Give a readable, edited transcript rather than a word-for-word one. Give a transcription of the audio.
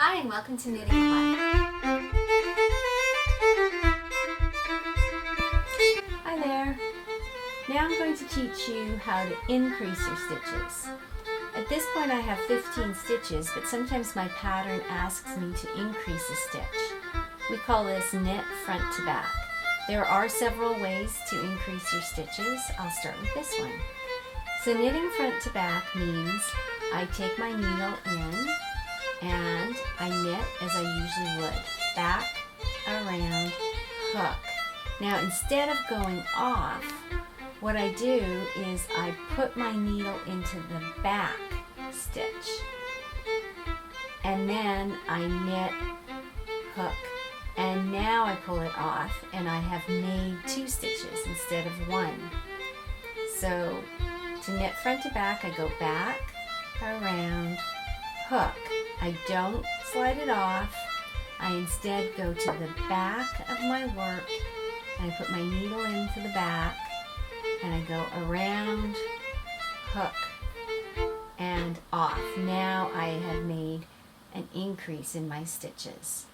Hi and welcome to Knitting Fun. Hi there. Now I'm going to teach you how to increase your stitches. At this point I have 15 stitches, but sometimes my pattern asks me to increase a stitch. We call this knit front to back. There are several ways to increase your stitches. I'll start with this one. So knitting front to back means I take my needle in and I knit as I usually would. Back, around, hook. Now instead of going off, what I do is I put my needle into the back stitch and then I knit, hook, and now I pull it off and I have made 2 stitches instead of 1. So to knit front to back, I go back, around, hook. I don't slide it off. I instead go to the back of my work and I put my needle into the back and I go around, hook, and off. Now I have made an increase in my stitches.